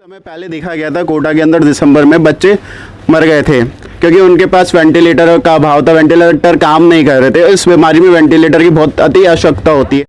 समय पहले देखा गया था कोटा के अंदर दिसंबर में बच्चे मर गए थे क्योंकि उनके पास वेंटिलेटर का अभाव था, वेंटिलेटर काम नहीं कर रहे थे। इस बीमारी में वेंटिलेटर की बहुत अति आवश्यकता होती है।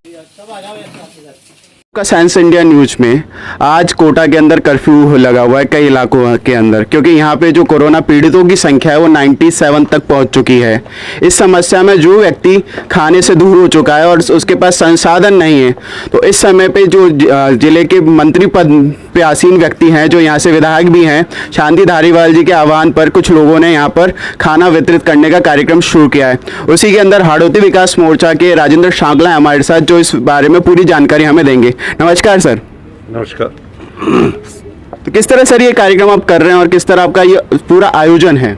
का साइंस इंडिया न्यूज में आज कोटा के अंदर कर्फ्यू लगा हुआ है कई इलाकों के अंदर, क्योंकि यहाँ पे जो कोरोना पीड़ितों की संख्या है वो 97 तक पहुँच चुकी है। इस समस्या में जो व्यक्ति खाने से दूर हो चुका है और उसके पास संसाधन नहीं है, तो इस समय पे जो जिले के मंत्री पद पे आसीन व्यक्ति हैं, जो यहाँ से विधायक भी हैं, शांति धारीवाल जी के आह्वान पर कुछ लोगों ने यहाँ पर खाना वितरित करने का कार्यक्रम शुरू किया है। उसी के अंदर हाड़ौती विकास मोर्चा के राजेंद्र शांगला हमारे साथ, जो इस बारे में पूरी जानकारी हमें देंगे। नमस्कार सर। नमस्कार। तो किस तरह सर ये कार्यक्रम आप कर रहे हैं और किस तरह आपका ये पूरा आयोजन है?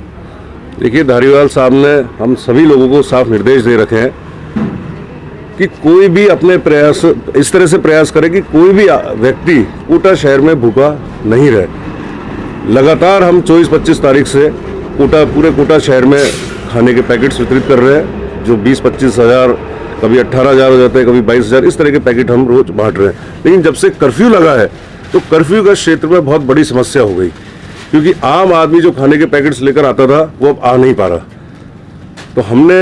देखिए, धारीवाल साहब ने हम सभी लोगों को साफ निर्देश दे रखे हैं कि कोई भी अपने प्रयास इस तरह से प्रयास करे कि कोई भी व्यक्ति कोटा शहर में भूखा नहीं रहे। लगातार हम 24-25 तारीख से पूरे कोटा शहर में खाने के पैकेट्स वितरित कर रहे हैं, जो 20-25 हज़ार, कभी 18,000 हो जाते हैं, कभी 22,000, इस तरह के पैकेट हम रोज बांट रहे हैं। लेकिन जब से कर्फ्यू लगा है तो कर्फ्यू का क्षेत्र में बहुत बड़ी समस्या हो गई, क्योंकि आम आदमी जो खाने के पैकेट्स लेकर आता था वो अब आ नहीं पा रहा। तो हमने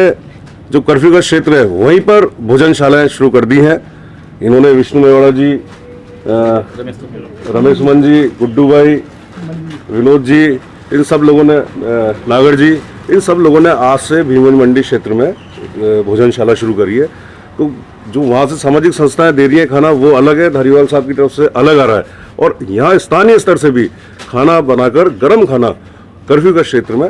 जो कर्फ्यू का क्षेत्र है वहीं पर भोजनशालाएं शुरू कर दी हैं। इन्होंने विष्णु मेवाड़ा जी, रमेश सुमन जी, गुड्डू भाई, विनोद जी, इन सब लोगों ने, नागर जी, इन सब लोगों ने आज से भीमगंज मंडी क्षेत्र में भोजनशाला शुरू करी है। तो जो वहाँ से सामाजिक संस्थाएं दे रही हैं खाना, वो अलग है, धारीवाल साहब की तरफ से अलग आ रहा है। और यहाँ स्थानीय स्तर से भी खाना बनाकर गर्म खाना कर्फ्यू का क्षेत्र में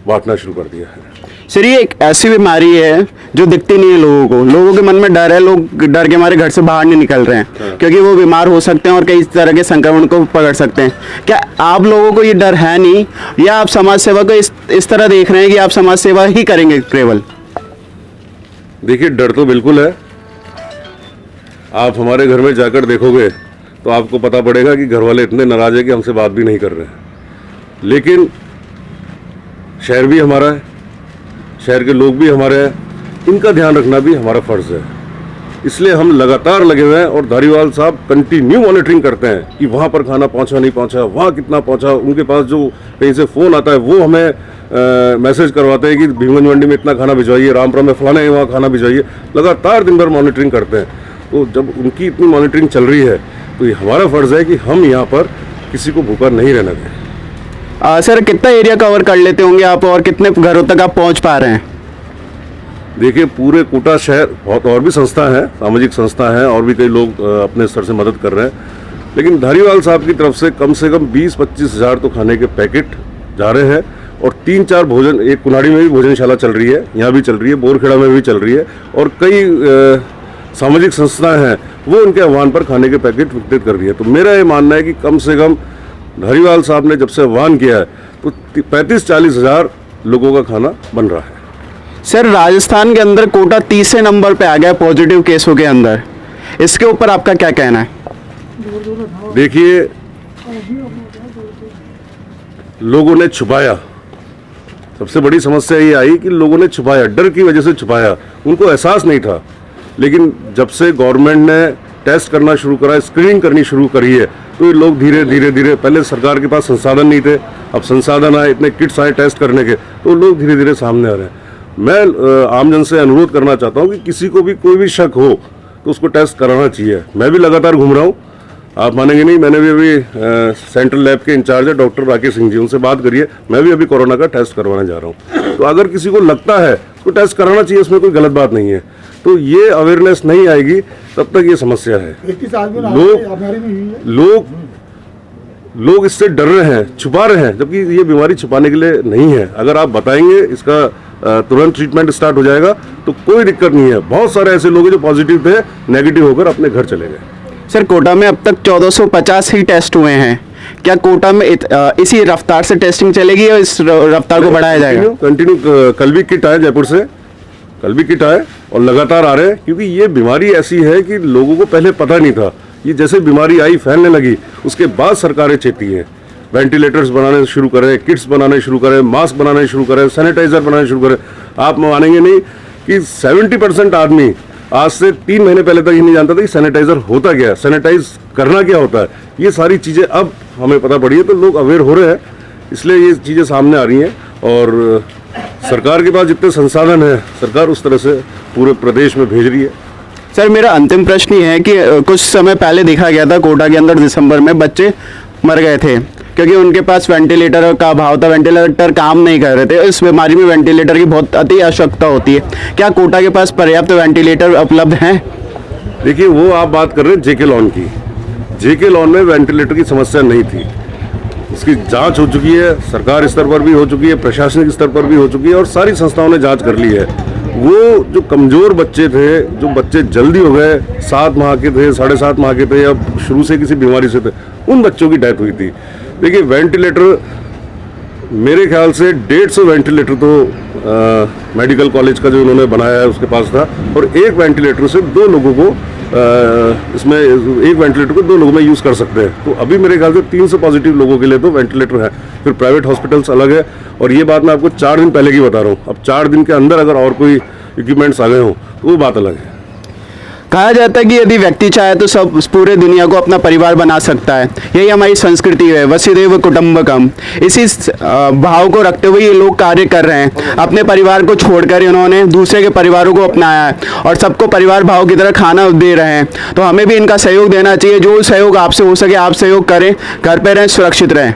बांटना शुरू कर दिया है। सर, ये एक ऐसी बीमारी है जो दिखती नहीं है लोगों के मन में डर है, लोग डर के मारे घर से बाहर नहीं निकल रहे हैं क्योंकि वो बीमार हो सकते हैं और कई तरह के संक्रमण को पकड़ सकते हैं। क्या आप लोगों को ये डर है नहीं, या आप समाज सेवा को इस तरह देख रहे हैं कि आप समाज सेवा ही करेंगे केवल? देखिए, डर तो बिल्कुल है। आप हमारे घर में जाकर देखोगे तो आपको पता पड़ेगा कि घर वाले इतने नाराज है कि हमसे बात भी नहीं कर रहे हैं। लेकिन शहर भी हमारा है, शहर के लोग भी हमारे हैं, इनका ध्यान रखना भी हमारा फर्ज है। इसलिए हम लगातार लगे हुए हैं और धारीवाल साहब कंटिन्यू मॉनिटरिंग करते हैं कि वहाँ पर खाना पहुँचा नहीं पहुँचा, वहाँ कितना पहुँचा। उनके पास जो कहीं से फ़ोन आता है वो हमें मैसेज करवाते हैं कि भीमगंज मंडी में इतना खाना भिजवाइए, रामपुरा में फलाने वहाँ खाना भिजवाइए। लगातार दिन भर मॉनिटरिंग करते हैं। तो जब उनकी इतनी मॉनिटरिंग चल रही है तो ये हमारा फ़र्ज़ है कि हम यहाँ पर किसी को भूखा नहीं रहने दें। सर, कितना एरिया कवर कर लेते होंगे आप और कितने घरों तक आप पहुँच पा रहे हैं? देखिए, पूरे कोटा शहर बहुत और भी संस्था हैं, सामाजिक संस्था हैं, और भी कई लोग अपने स्तर से मदद कर रहे हैं। लेकिन धारीवाल साहब की तरफ से कम 20-25 हज़ार तो खाने के पैकेट जा रहे हैं। और 3-4 भोजन, एक कुनाड़ी में भी भोजनशाला चल रही है, यहाँ भी चल रही है, बोरखेड़ा में भी चल रही है, और कई सामाजिक संस्थाएं हैं वो उनके आह्वान पर खाने के पैकेट वितरित कर रही है। तो मेरा ये मानना है कि कम से कम धारीवाल साहब ने जब से आह्वान किया है तो 35-40 हज़ार लोगों का खाना बन रहा है। सर, राजस्थान के अंदर कोटा 30 नंबर पे आ गया पॉजिटिव केसों के अंदर, इसके ऊपर आपका क्या कहना है? देखिए, लोगों ने छुपाया। सबसे बड़ी समस्या ये आई कि लोगों ने छुपाया, डर की वजह से छुपाया, उनको एहसास नहीं था। लेकिन जब से गवर्नमेंट ने टेस्ट करना शुरू करा, स्क्रीनिंग करनी शुरू करी है, तो ये लोग धीरे धीरे, पहले सरकार के पास संसाधन नहीं थे, अब संसाधन आए, इतने किट्स आए टेस्ट करने के, तो लोग धीरे धीरे सामने आ रहे हैं। मैं आमजन से अनुरोध करना चाहता हूँ कि किसी को भी कोई भी शक हो तो उसको टेस्ट कराना चाहिए। मैं भी लगातार घूम रहा हूँ, आप मानेंगे नहीं, मैंने भी अभी सेंट्रल लैब के इंचार्ज है डॉक्टर राकेश सिंह जी, उनसे बात करिए। मैं भी अभी कोरोना का टेस्ट करवाने जा रहा हूँ। तो अगर किसी को लगता है उसको टेस्ट कराना चाहिए, उसमें कोई गलत बात नहीं है। तो ये अवेयरनेस नहीं आएगी तब तक ये समस्या है। लोग इससे डर रहे हैं, छुपा रहे हैं, जबकि ये बीमारी छुपाने के लिए नहीं है। अगर आप बताएंगे, इसका तुरंत ट्रीटमेंट स्टार्ट हो जाएगा तो कोई दिक्कत नहीं है। बहुत सारे ऐसे लोग हैं जो पॉजिटिव थे, नेगेटिव होकर अपने घर चले गए। सर, कोटा में अब तक 1450 ही टेस्ट हुए हैं। क्या कोटा में इसी रफ्तार से टेस्टिंग चलेगी या इस रफ्तार को बढ़ाया जाएगा? कंटिन्यू। कल भी किट आए जयपुर से, कल भी किट आए और लगातार आ रहे हैं, क्योंकि ये बीमारी ऐसी है कि लोगों को पहले पता नहीं था। ये जैसे बीमारी आई, फैलने लगी, उसके बाद सरकारें चेती हैं, वेंटिलेटर्स बनाने शुरू करें, किट्स बनाने शुरू करें, मास्क बनाने शुरू करें, सैनिटाइजर बनाने शुरू करें। आप मानेंगे नहीं कि 70% आदमी आज से 3 महीने पहले तक ये नहीं जानता था कि सैनिटाइजर होता क्या है, सैनिटाइज करना क्या होता है। ये सारी चीज़ें अब हमें पता पड़ी है तो लोग अवेयर हो रहे हैं, इसलिए ये चीज़ें सामने आ रही हैं। और सरकार के पास जितने संसाधन हैं सरकार उस तरह से पूरे प्रदेश में भेज रही है। सर मेरा अंतिम प्रश्न ये है कि कुछ समय पहले देखा गया था कोटा के अंदर दिसंबर में बच्चे मर गए थे क्योंकि उनके पास वेंटिलेटर का अभाव था, वेंटिलेटर काम नहीं कर रहे थे। इस बीमारी में वेंटिलेटर की बहुत अति आवश्यकता होती है। क्या कोटा के पास पर्याप्त वेंटिलेटर उपलब्ध हैं? देखिए, वो आप बात कर रहे हैं जेके लॉन की। जेके लॉन में वेंटिलेटर की समस्या नहीं थी, इसकी जांच हो चुकी है, सरकार स्तर पर भी हो चुकी है, प्रशासनिक स्तर पर भी हो चुकी है और सारी संस्थाओं ने जांच कर ली है। वो जो कमज़ोर बच्चे थे, जो बच्चे जल्दी हो गए, 7 माह के थे, 7.5 माह के थे या शुरू से किसी बीमारी से थे, उन बच्चों की डेथ हुई थी। देखिए, वेंटिलेटर मेरे ख्याल से 150 वेंटिलेटर तो मेडिकल कॉलेज का जो इन्होंने बनाया है उसके पास था, और एक वेंटिलेटर से 2 लोगों को इसमें एक वेंटिलेटर को 2 लोगों में यूज़ कर सकते हैं। तो अभी मेरे ख्याल से 300 पॉजिटिव लोगों के लिए तो वेंटिलेटर है। फिर प्राइवेट हॉस्पिटल्स अलग है, और ये बात मैं आपको 4 दिन पहले की बता रहा हूँ। अब 4 दिन के अंदर अगर और कोई इक्विपमेंट्स आ गए हों तो वो बात अलग है। कहा जाता है कि यदि व्यक्ति चाहे तो सब पूरे दुनिया को अपना परिवार बना सकता है। यही हमारी संस्कृति है, वसुधैव कुटुंबकम। इसी भाव को रखते हुए ये लोग कार्य कर रहे हैं। अपने परिवार को छोड़कर इन्होंने दूसरे के परिवारों को अपनाया है और सबको परिवार भाव की तरह खाना दे रहे हैं। तो हमें भी इनका सहयोग देना चाहिए। जो सहयोग आपसे हो सके आप सहयोग करें। घर पे रहें, सुरक्षित रहें।